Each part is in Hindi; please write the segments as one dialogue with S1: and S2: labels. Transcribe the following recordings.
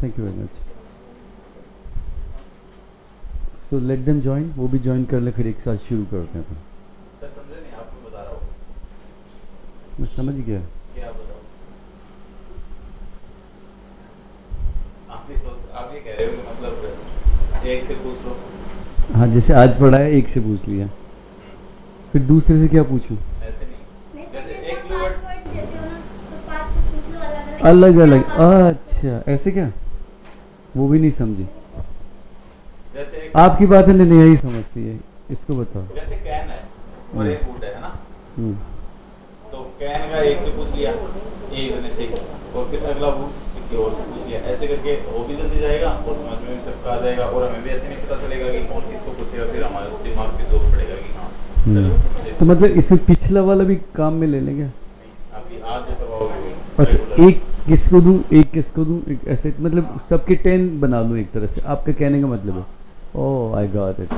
S1: Thank you very much. So let them join, वो भी ज्वाइन कर ले, फिर एक साथ शुरू करते हैं।
S2: सर समझे नहीं, आपको बता रहा हूँ।
S1: मैं समझ गया।
S2: क्या बताओ? आप ये कह रहे हो कि मतलब एक से पूछ लो।
S1: हाँ, जैसे आज पढ़ा है एक से पूछ लिया, फिर दूसरे से क्या पूछूं?
S2: ऐसे नहीं,
S3: नहीं सर,
S2: जैसे
S3: जैसे
S2: एक
S3: आप
S2: कीवर्ड।
S3: 5 वर्ड्स देते हो ना, तो 5 से पूछ लो अलग अलग,
S1: अलग
S3: एक से
S1: अलग,
S3: आप 5 पूछ लो।
S1: अच्छा ऐसे क्या? वो भी नहीं समझी।
S2: जैसे एक,
S1: आपकी बात है नहीं यही समझती है, इसको बताओ।
S2: जैसे कैन है और एक बूट है ना।
S1: हम्म,
S2: तो कैन का एक से पूछ लिया, एक जने से, और फिर अगला बूट किसी और से पूछ लिया। ऐसे करके वो भी जल्दी जाएगा और समझ में भी सबका आ जाएगा, और हमें भी ऐसे नहीं पता चलेगा कि कौन किसको पूछेगा। फिर हमारे दिमाग पे जोर पड़ेगा कि हाँ सर
S1: तो मतलब इसमें पिछला वाला भी काम में ले लेंगे?
S2: आप आज जो करवाओगे
S1: अच्छा,
S2: रेगुलर।
S1: एक किसको दूं, एक किसको दूं, एक ऐसे मतलब सबके 10 बना लूं एक तरह से, आपके कहने का मतलब है। ओह आई गॉट इट।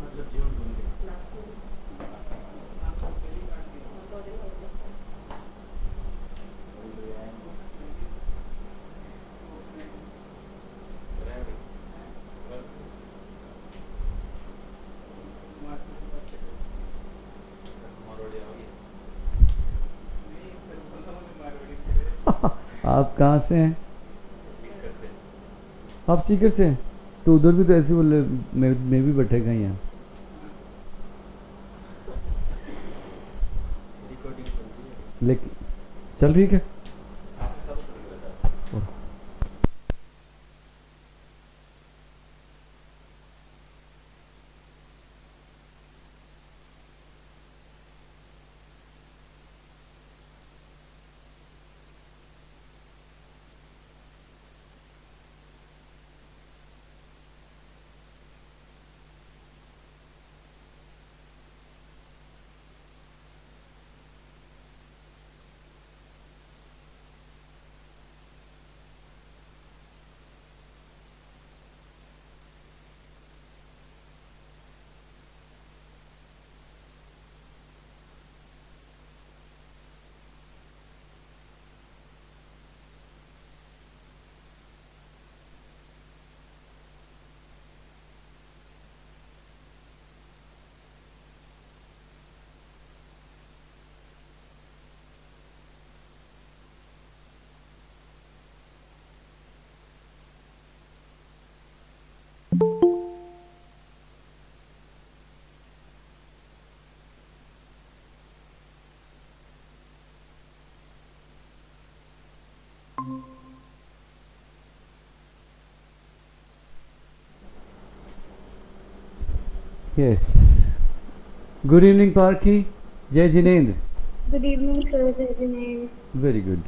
S2: मतलब जीवन ढूंढ के।
S1: आप कहाँ से हैं? आप सीकर से हैं? तो उधर भी तो ऐसे बोले, मैं भी बैठेगा यहाँ। लेकिन चल ठीक है। यस, गुड इवनिंग पार्की, जय Jinendra.
S3: Good evening, sir. Jai.
S1: Very good.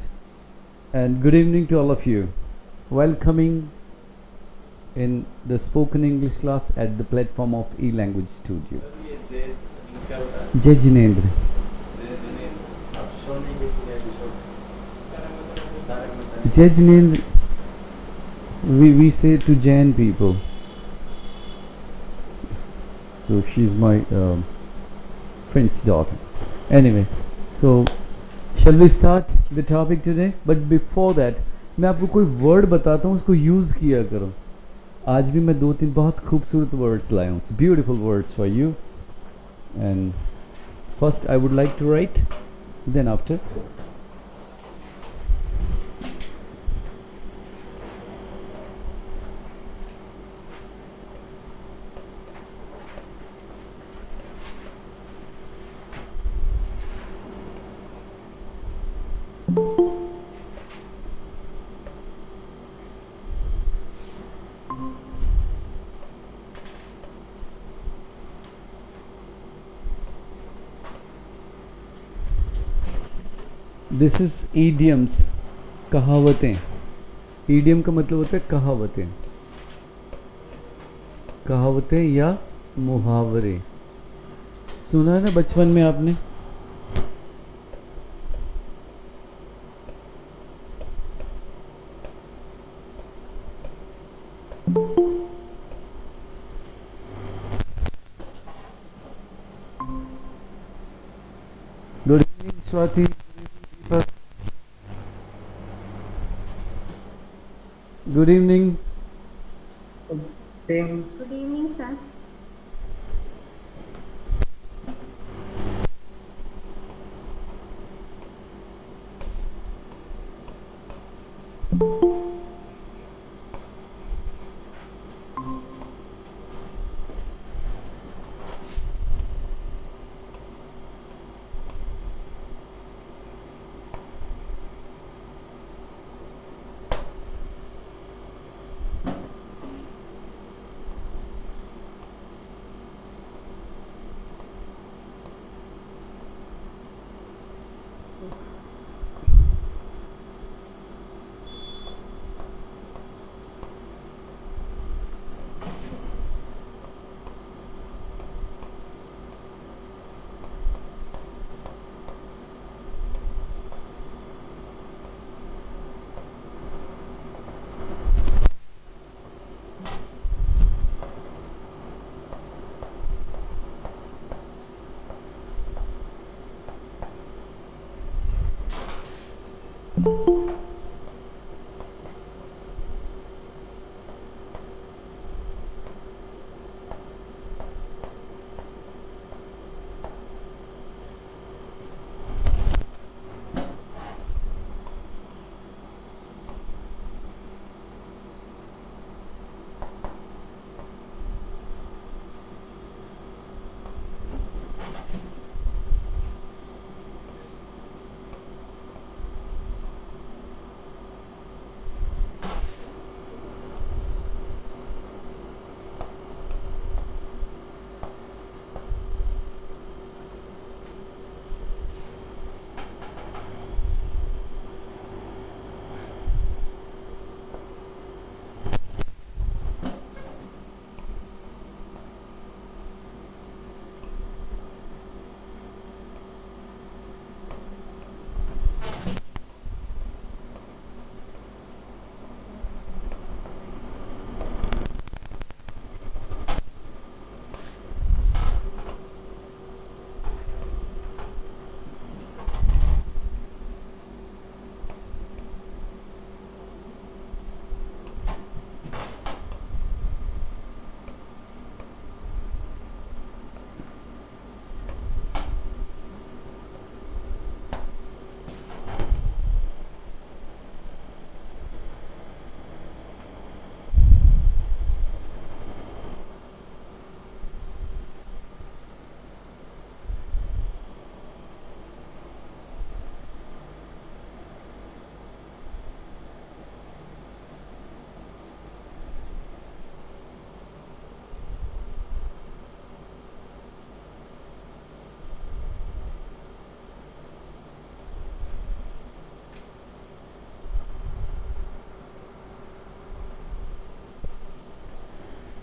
S1: And good evening to all of you. Welcoming in the spoken English class at the platform of e-language studio.
S2: Sir ये दे क्या होता है?
S1: Jai Jinendra.
S2: आप शो नहीं देखिए episode.
S1: Jai Jinendra, we say to Jain people. So she's my friend's daughter. Anyway, so shall we start the topic today? But before that, मैं आपको कोई वर्ड बताता हूँ, उसको यूज़ किया करो। आज भी मैं 2-3 बहुत खूबसूरत वर्ड्स लाया हूँ, beautiful words for you. And first I would like to write, then after this is idioms, कहावतें। ईडियम का मतलब होता है कहावतें, कहावतें या मुहावरे। सुना है ना बचपन में आपने? Good evening Swati, good evening.
S4: Things
S3: Good evening, sir.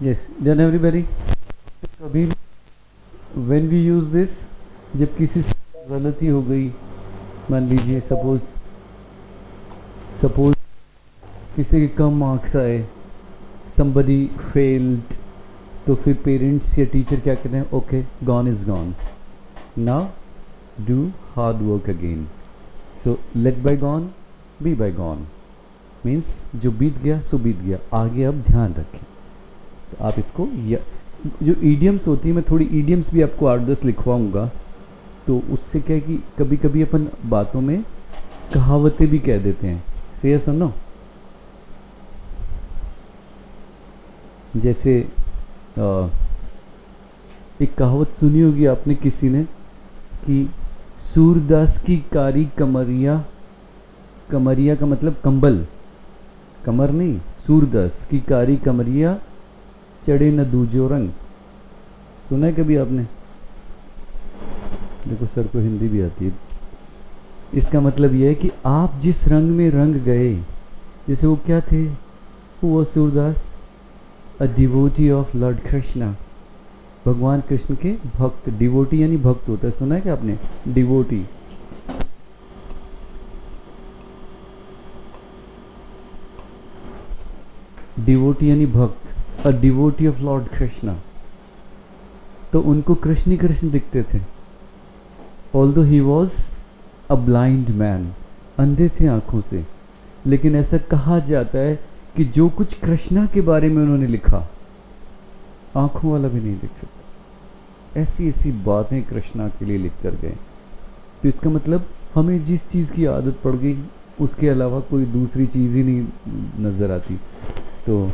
S1: Yes done everybody. कभी व्हेन वी यूज़ दिस, जब किसी से गलती हो गई, मान लीजिए सपोज किसी के कम मार्क्स आए, somebody failed, तो फिर पेरेंट्स या टीचर क्या कहते हैं? Okay, gone is gone, now do hard work again. So let bygone be bygone, means जो बीत गया सो बीत गया, आगे अब ध्यान रखें। तो आप इसको जो ईडियम्स होती है, मैं थोड़ी ईडियम्स भी आपको 8-10 लिखवाऊंगा, तो उससे क्या है कि कभी कभी अपन बातों में कहावतें भी कह देते हैं। सही है, सुनो। जैसे एक कहावत सुनी होगी आपने किसी ने कि सूरदास की कारी कमरिया, कमरिया का मतलब कंबल, कमर नहीं, सूरदास की कारी कमरिया चढ़े न दूजो रंग। सुना है कभी आपने? देखो सर को हिंदी भी आती है। इसका मतलब यह है कि आप जिस रंग में रंग गए, जैसे वो क्या थे, वो सूरदास, अ डिवोटी ऑफ लॉर्ड कृष्णा, भगवान कृष्ण के भक्त। डिवोटी यानी भक्त होता है, सुना है क्या आपने? डिवोटी। डिवोटी यानी भक्त, अ डिवोटी ऑफ लॉर्ड कृष्णा। तो उनको कृष्ण ही कृष्ण दिखते थे, although he was a blind man, अंधे थे आंखों से। लेकिन ऐसा कहा जाता है कि जो कुछ कृष्णा के बारे में उन्होंने लिखा आंखों वाला भी नहीं लिख सकता। ऐसी ऐसी बातें कृष्णा के लिए लिख कर गए। तो इसका मतलब हमें जिस चीज़ की आदत पड़ गई उसके अलावा कोई दूसरी चीज़ ही नहीं नज़र आती। तो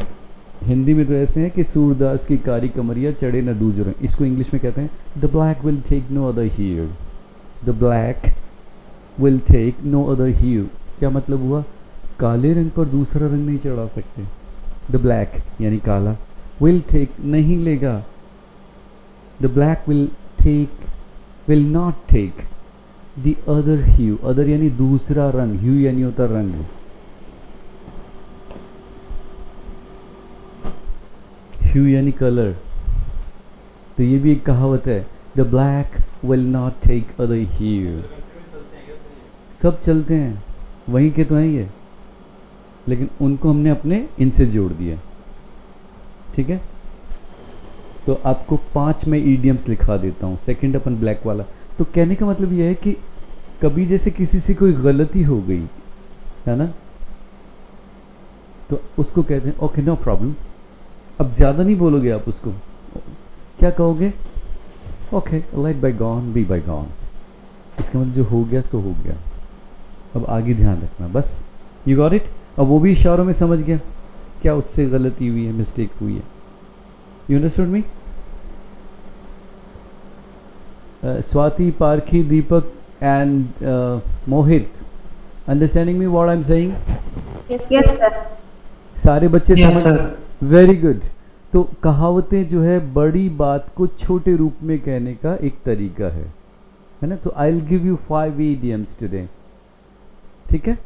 S1: हिंदी में तो ऐसे हैं कि सूरदास की कारी कमरिया चढ़े न दूज रंग, इसको इंग्लिश में कहते हैं the black will take no other hue, the black will take no other hue. क्या मतलब हुआ? काले रंग पर दूसरा रंग नहीं चढ़ा सकते। द ब्लैक यानी काला, विल टेक नहीं लेगा, the black will not take the other hue, other यानी दूसरा रंग, ह्यू यानी होता रंग। ह्यू यानी कलर। तो ये भी एक कहावत है, the black will not take other hue. सब चलते हैं, वहीं के तो हैं ये, लेकिन उनको हमने अपने इनसे जोड़ दिया। ठीक है, तो आपको 5 में ईडियम्स लिखा देता हूँ, सेकंड अपन ब्लैक वाला। तो कहने का मतलब यह है कि कभी जैसे किसी से कोई गलती हो गई है ना, तो उसको कहते हैं ओके नो प्रॉब्लम। अब ज़्यादा नहीं बोलोगे आप उसको, क्या कहोगे? Okay let bygone be bygone. इसका मतलब जो हो गया सो हो गया, अब आगे ध्यान रखना बस। You got it? अब वो भी इशारों में समझ गया क्या उससे गलती हुई है, मिस्टेक हुई है। You understood me? Swati, Parkhi, Deepak and Mohit, understanding me what I am saying?
S3: Yes, sir.
S1: सारे बच्चे
S4: Yes,
S1: समझ?
S4: sir.
S1: Very good. तो कहावतें जो है बड़ी बात को छोटे रूप में कहने का एक तरीका है ना। तो I will give you 5 idioms today. ठीक है,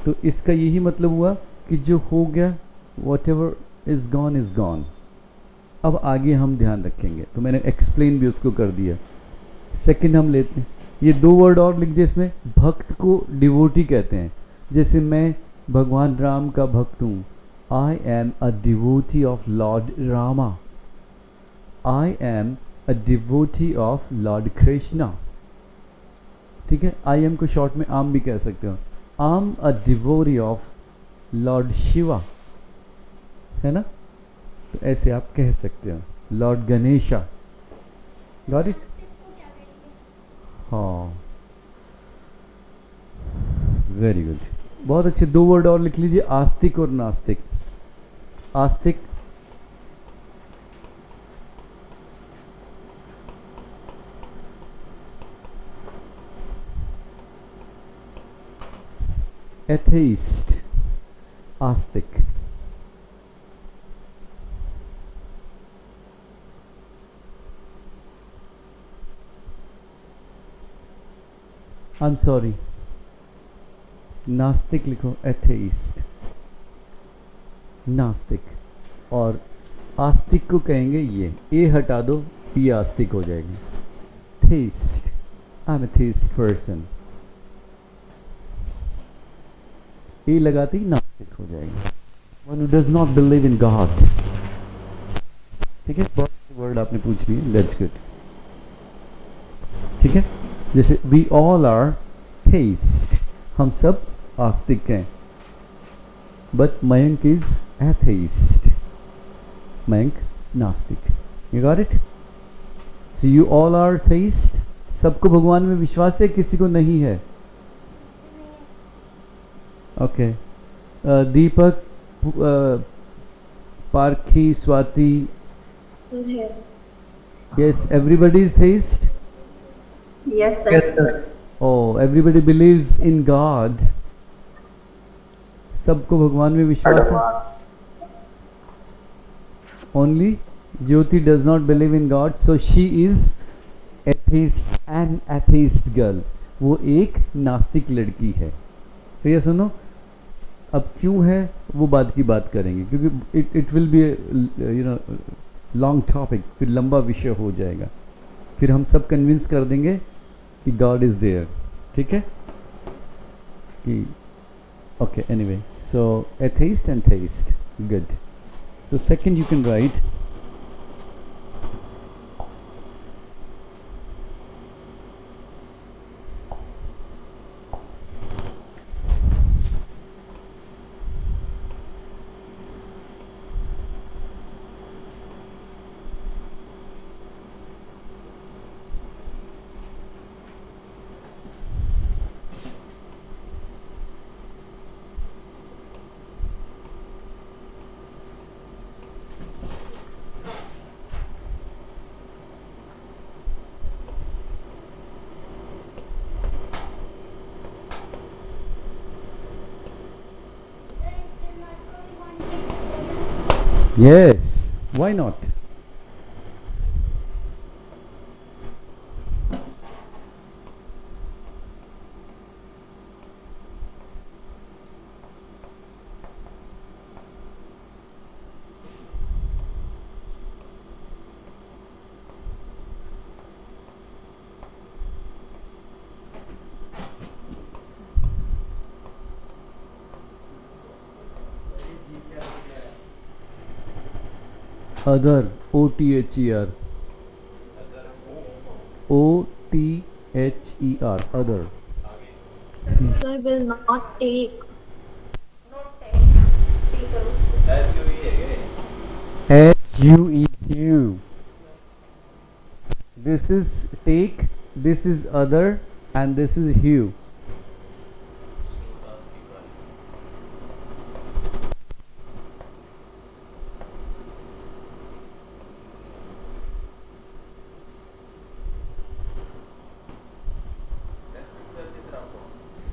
S1: तो इसका यही मतलब हुआ कि जो हो गया whatever is gone। अब आगे हम ध्यान रखेंगे, तो मैंने एक्सप्लेन भी उसको कर दिया। सेकंड हम लेते हैं, ये 2 वर्ड और लिख दिए इसमें। भक्त को डिवोटी कहते हैं। जैसे मैं भगवान राम का भक्त हूँ, आई am a devotee of Lord Rama, I am a devotee of Lord Krishna. ठीक है, आई एम को शॉर्ट में आम भी कह सकते हो, I am a devotee of lord Shiva, है ना। तो ऐसे आप कह सकते हो, लॉर्ड गणेशा। Got it? हाँ, वेरी गुड, बहुत अच्छे। 2 वर्ड और लिख लीजिए, आस्तिक और नास्तिक। आस्तिक atheist, Astik. I am sorry, नास्तिक लिखो, एथेइस्ट, नास्तिक। और आस्तिक को कहेंगे ये, ए हटा दो, ये आस्तिक हो जाएगा। Theist, I M A theist person, ए लगाते ही नास्तिक हो जाएगा। One who does not believe in God. ठीक है, बहुत वर्ड आपने पूछ लिए, दैट्स गुड। ठीक है, जैसे वी ऑल आर थेइस्ट, हम सब आस्तिक हैं, but Mayank is atheist, Mayank नास्तिक। You got it? So you all are theist. सबको भगवान में विश्वास है, किसी को नहीं है? Okay, Deepak, Parkhi, Swati,
S3: Sir.
S1: yes, everybody is theist.
S3: Yes, sir.
S4: Yes, sir.
S1: Oh, everybody believes in God. सबको भगवान में विश्वास है। Only Jyoti does not believe in God, so she is atheist, an atheist girl. वो एक नास्तिक लड़की है। तो ये सुनो, अब क्यों है वो बात की बात करेंगे, क्योंकि it will be you know long topic, फिर लंबा विषय हो जाएगा। फिर हम सब कन्विंस कर देंगे कि गॉड इज देयर। ठीक है कि okay, anyway, so atheist and theist, good. So second you can write yes, why not. Other, O-T-H-E-R. O-T-H-E-R, other.
S3: Sir will not take.
S1: H-U-E, hue. This is take, this is other, and this is hue.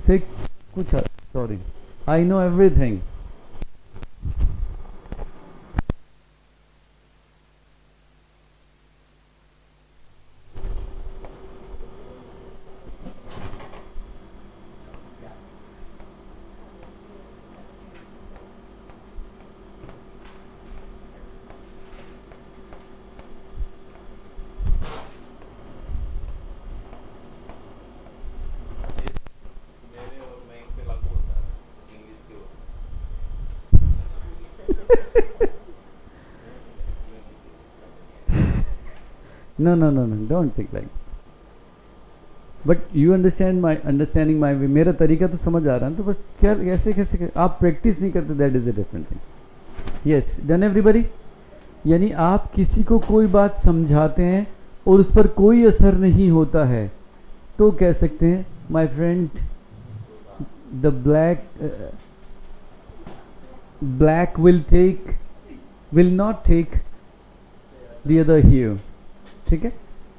S1: Sick, कुछ sorry. I know everything.
S2: मेरे और मैं पे लागू होता है इंग्लिश के ऊपर.
S1: No, no, no, no, don't think like. But you understand my understanding my way. मेरा तरीका तो समझ आ रहा है तो बस क्या ऐसे कैसे आप प्रैक्टिस नहीं करते, that is a different thing. Yes, done everybody. यानी आप किसी को कोई बात समझाते हैं और उस पर कोई असर नहीं होता है तो कह सकते हैं my friend the black will not take the other hue. ठीक है,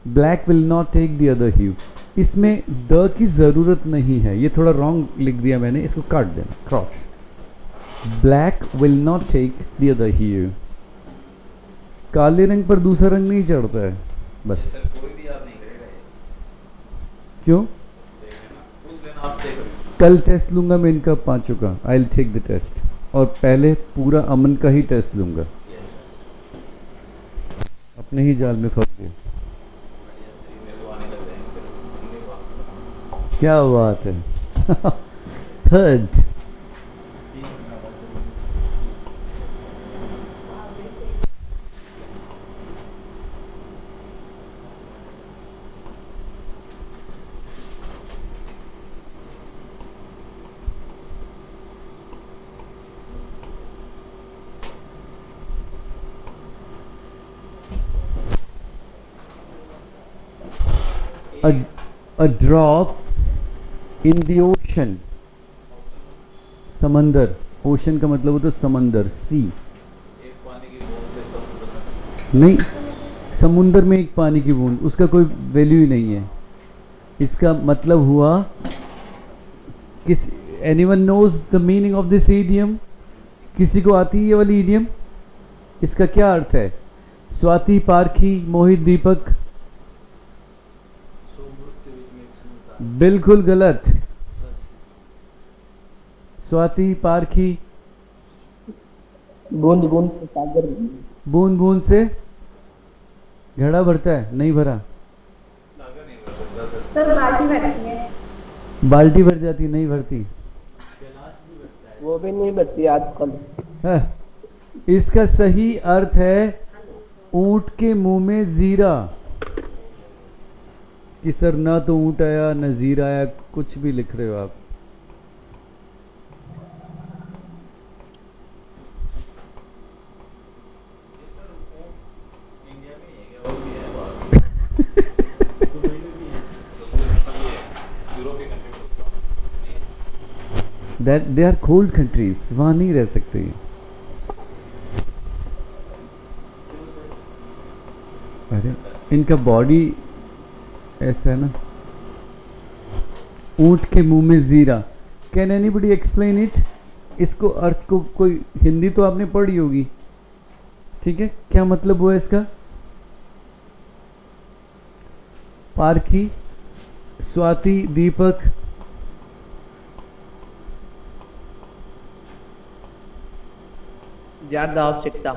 S1: black will not take the other hue. इसमें द की ज़रूरत नहीं है, ये थोड़ा रॉन्ग लिख दिया मैंने, इसको काट देना, cross. Black will not take the other hue. काले रंग पर दूसरा रंग नहीं चढ़ता है बस.
S2: सर कोई भी याद नहीं करेगा ये.
S1: क्यों?
S2: देख लेना, पूछ लेना आप चेक करो.
S1: कल टेस्ट लूंगा मैं इनका पांचों का. I will take the test. और पहले पूरा अमन का ही टेस्ट लूंगा. अपने ही जाल में फंस गए.
S2: मेरे को आने लग जाएंगे फिर हमने बात.
S1: क्या बात है. Third, a drop in the ocean. समंदर. ओशन का मतलब होता है समंदर, सी.
S2: एक पानी की बूंद से समुद्र में.
S1: नहीं, समुंदर में एक पानी की बूंद, उसका कोई वैल्यू ही नहीं है. इसका मतलब हुआ किस anyone knows the meaning of this idiom? किसी को आती है ये वाली इडियम? इसका क्या अर्थ है? स्वाति, पारखी, मोहित, दीपक. बिल्कुल गलत. स्वाति, पारखी.
S4: बूंद बूंद से सागर.
S1: बूंद बूंद से घड़ा भरता है, नहीं भरा.
S2: सागर नहीं भर सकता सर.
S3: सर बाल्टी भरती है.
S1: बाल्टी भर जाती, नहीं भरती.
S4: वो भी नहीं बचती आजकल.
S1: है. इसका सही अर्थ है ऊंट के मुंह में जीरा. कि सर ना तो ऊंट आया न जीरा आया, कुछ भी लिख रहे हो आप.
S2: इंडिया में ही है क्या? और भी है बाहर. यूरोपियन कंट्री में उसका
S1: that they are cold countries, वहां नहीं रह सकते. अरे इनका बॉडी ऐसा है ना. ऊंट के मुंह में जीरा. Can anybody explain it? इसको अर्थ को कोई हिंदी तो आपने पढ़ी होगी. ठीक है, क्या मतलब हुआ इसका? पारखी, स्वाति, दीपक,
S4: ज्यादा आवश्यकता।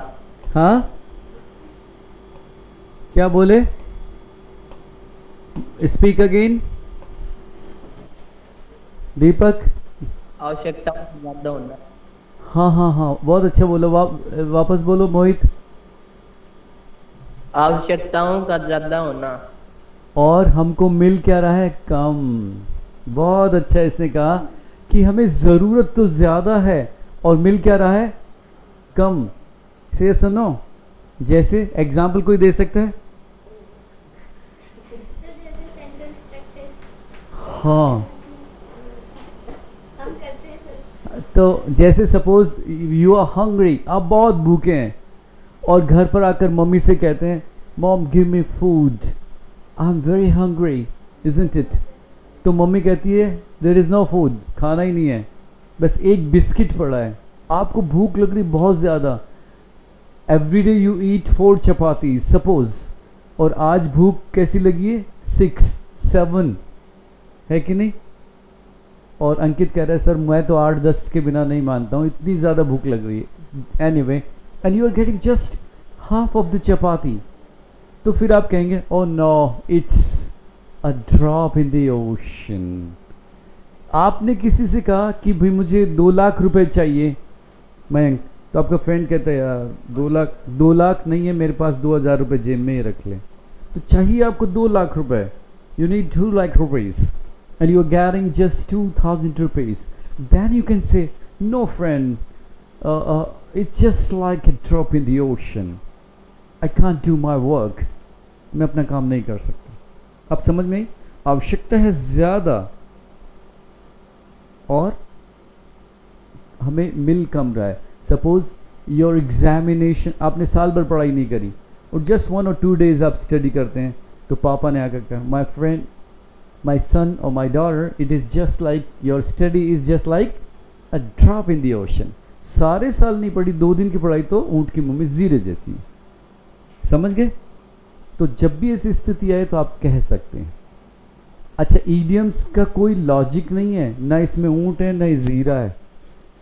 S1: हाँ क्या बोले? स्पीक अगेन दीपक।
S4: आवश्यकता ज्यादा होना।
S1: हाँ हाँ हाँ, बहुत अच्छा बोलो। वापस बोलो मोहित।
S4: आवश्यकताओं का ज्यादा होना।
S1: और हमको मिल क्या रहा है? कम। बहुत अच्छा इसने कहा कि हमें ज़रूरत तो ज़्यादा है और मिल क्या रहा है? कम। से सुनो, जैसे एग्जाम्पल कोई दे सकता है?
S3: सर जैसे सेंटेंस प्रैक्टिस
S1: हाँ,
S3: हम करते हैं सर।
S1: तो जैसे सपोज यू आर हंग्री, आप बहुत भूखे हैं और घर पर आकर मम्मी से कहते हैं mom give me food, I am very hungry, isn't it? तो मम्मी कहती है देयर इज़ नो फूड, खाना ही नहीं है, बस एक बिस्किट पड़ा है। आपको भूख लग रही बहुत ज़्यादा, every day you eat 4 chapati suppose, और आज भूख कैसी लगी है? 6 7, है कि नहीं? और अंकित कह रहा है सर मैं तो 8-10 के बिना नहीं मानता हूँ, इतनी ज़्यादा भूख लग रही है। Anyway, and you are getting just half of the chapati, तो फिर आप कहेंगे oh no it's a drop in the ocean. आपने किसी से कहा कि भाई मुझे 2 लाख रुपए चाहिए मयंक, तो आपका फ्रेंड कहता है यार 2 लाख नहीं है मेरे पास, 2000 रुपये जेब में ही रख ले। तो चाहिए आपको 2 लाख रुपए, you need 2 lakh rupees and you are getting just 2000 rupees, then you can say no friend, it's just like a drop in the ocean, I can't do my work, मैं अपना काम नहीं कर सकता। अब समझ में आई? आवश्यकता है ज़्यादा और हमें मिल कम रहा है। सपोज योर एग्जामिनेशन, आपने साल भर पढ़ाई नहीं करी और जस्ट 1 or 2 days आप स्टडी करते हैं, तो पापा ने आकर कहा my friend, my son or my daughter, it is just like your study is just like a drop in the ocean. सारे साल नहीं पढ़ी, 2 दिन की पढ़ाई तो ऊँट की मुंह में जीरे जैसी। समझ गए? तो जब भी ऐसी स्थिति आए तो आप कह सकते हैं। अच्छा, ईडियम्स का कोई लॉजिक नहीं है, ना इसमें ऊँट है ना जीरा है,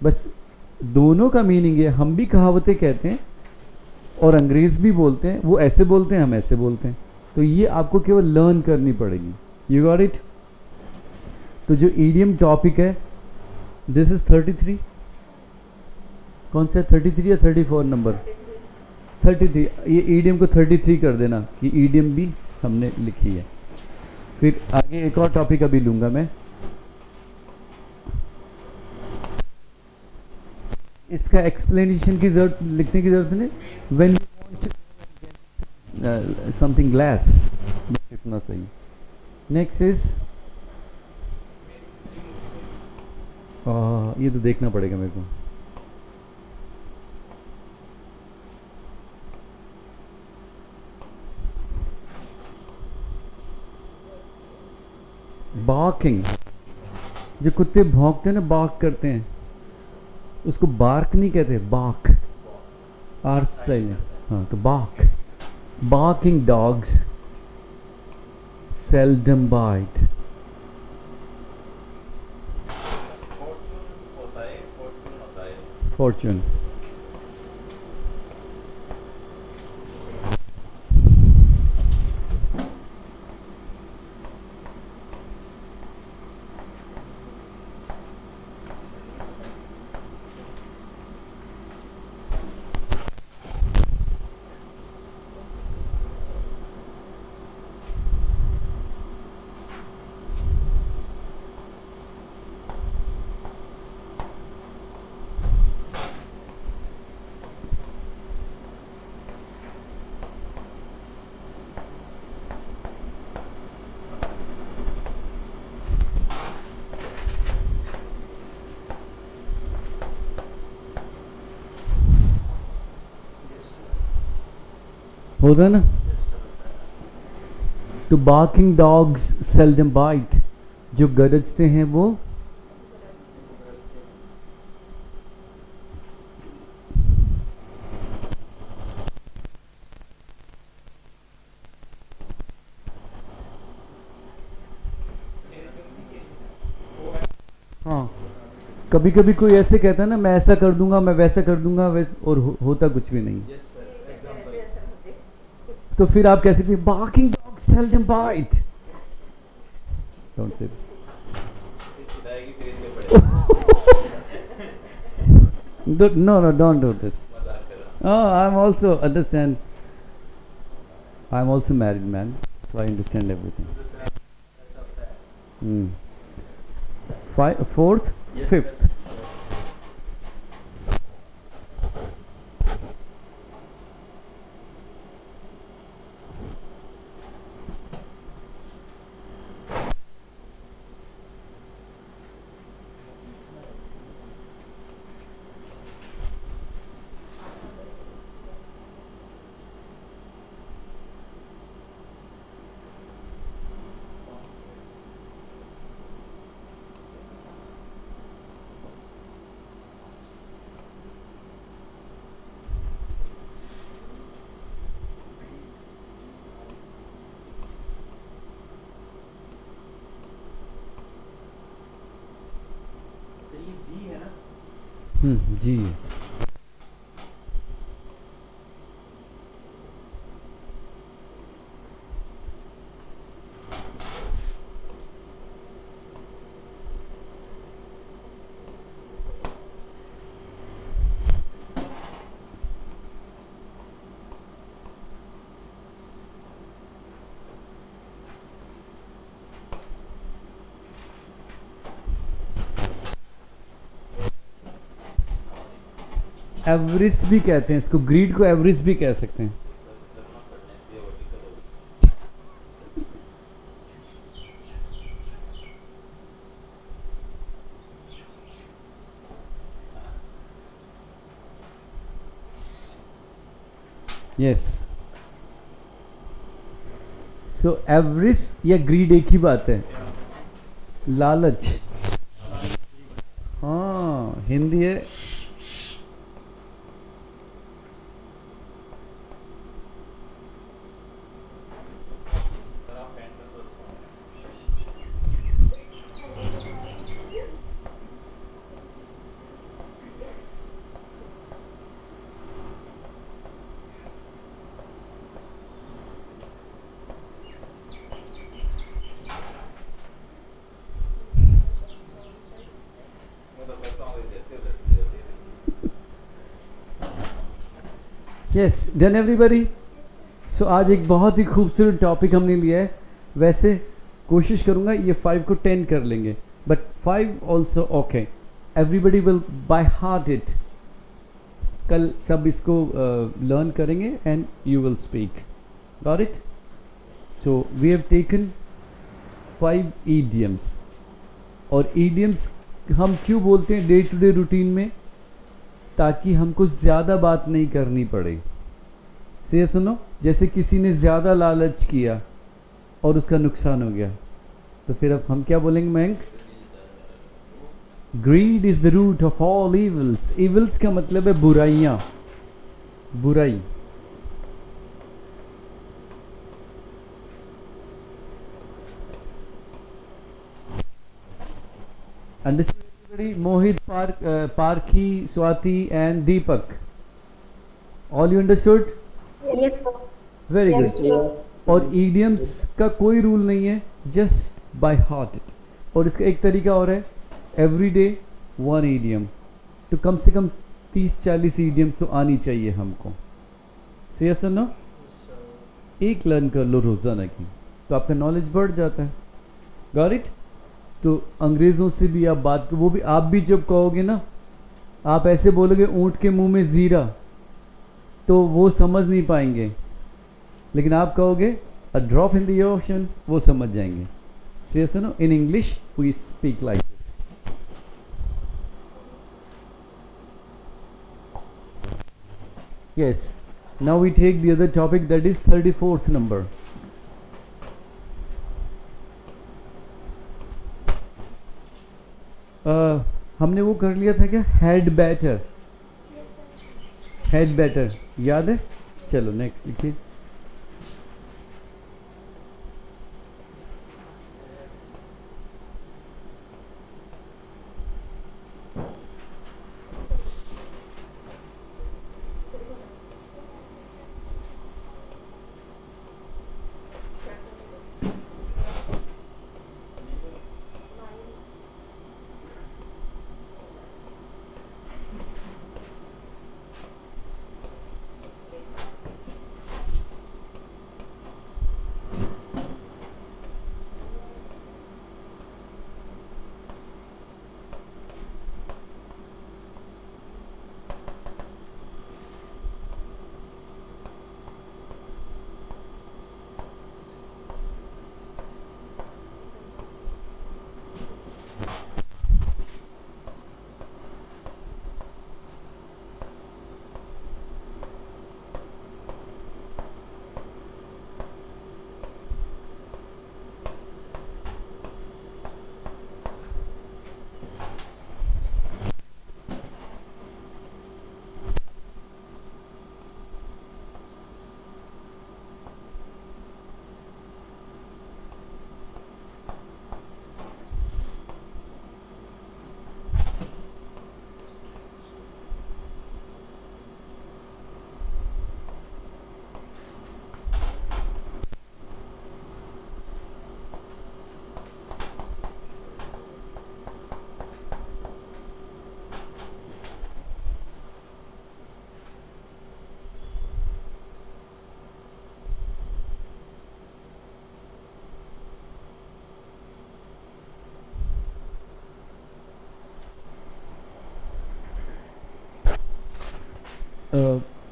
S1: बस दोनों का मीनिंग है। हम भी कहावतें कहते हैं और अंग्रेज़ भी बोलते हैं, वो ऐसे बोलते हैं हम ऐसे बोलते हैं, तो ये आपको केवल लर्न करनी पड़ेगी। You got it? तो जो ईडियम टॉपिक है, दिस इज 33, कौन सा 33 या 34 नंबर? 33। ये ईडियम को 33 कर देना कि ईडियम भी हमने लिखी है। फिर आगे एक और टॉपिक अभी लूंगा मैं, इसका एक्सप्लेनेशन की जरूरत, लिखने की जरूरत नहीं। When you want something glass, इतना सही। नेक्स्ट इज ये तो देखना पड़ेगा मेरे को। बार्किंग, जो कुत्ते भौंकते हैं ना, बार्क करते हैं, उसको बार्क नहीं कहते, बार्क, आर्च सही। हाँ, तो bark, barking dogs seldom bite. Fortune. होता है ना? तो बार्किंग डॉग्स सेल्डम बाइट, जो गरजते हैं वो हाँ, कभी कभी कोई ऐसे कहता है ना, मैं ऐसा कर दूंगा, मैं वैसा कर दूंगा, और होता कुछ भी नहीं।
S2: यस सर, एग्जांपल
S1: तो फिर आप कैसे भी barking dog seldom bite, don't say
S2: खिलाएगी फिर इसलिए पड़ेगा।
S1: No no don't do this.
S2: मजाक कर रहा
S1: Oh, I'm also understand. I'm also married man, so I understand everything.
S2: हूँ। ऐसा होता है।
S1: Hmm. Fourth,
S2: Yes,
S1: fifth.
S2: sir. तो ये जी है ना?
S1: जी। एवरेज भी कहते हैं इसको, ग्रीड को एवरेज भी कह सकते हैं। यस, सो एवरेज या ग्रीड एक ही बात है। लालच, हाँ हिंदी है। Yes, done everybody. सो आज एक बहुत ही खूबसूरत टॉपिक हमने लिया है। वैसे कोशिश करूंगा ये 5 को 10 कर लेंगे, but 5 also okay, everybody will by heart it. कल सब इसको लर्न करेंगे and you will speak, got it. So we have taken 5 idioms, और ईडियम्स हम क्यों बोलते हैं डे टू डे रूटीन में, ताकि हमको ज़्यादा बात नहीं करनी पड़े। से सुनो, जैसे किसी ने ज़्यादा लालच किया और उसका नुकसान हो गया, तो फिर अब हम क्या बोलेंगे Mayank? Greed is the root of all evils. Evils का मतलब है बुराइयां, बुराई। Understood everybody? Mohit, Parki, Swati and Deepak, all you understood?
S3: Yes, sir.
S1: Very
S3: Yes,
S1: good.
S3: sir.
S1: और idioms का कोई रूल नहीं है, just by heart it. और इसका एक तरीका और है, every day one idiom। तो कम से कम 30-40 idioms तो आनी चाहिए हमको। से yes or no? एक लर्न कर लो रोजाना की, तो आपका नॉलेज बढ़ जाता है। Got it? तो अंग्रेज़ों से भी आप बात, वो भी आप भी जब कहोगे ना, आप ऐसे बोलोगे ऊँट के मुंह में ज़ीरा, तो वो समझ नहीं पाएंगे, लेकिन आप कहोगे a drop in the ocean, वो समझ जाएंगे। से सुनो, in English we speak like this. Yes, now we take the other topic, that is 34th number. हमने वो कर लिया था क्या, हेड बैटर? हेड बैटर याद है? चलो नेक्स्ट लिखिए।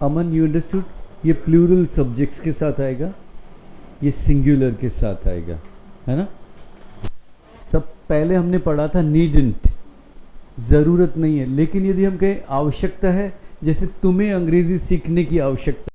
S1: अमन यू अंडरस्टूड? ये प्लूरल सब्जेक्ट्स के साथ आएगा, ये सिंगुलर के साथ आएगा, है ना? सब पहले हमने पढ़ा था नीडंट, ज़रूरत नहीं है, लेकिन यदि हम कहें आवश्यकता है, जैसे तुम्हें अंग्रेज़ी सीखने की आवश्यकता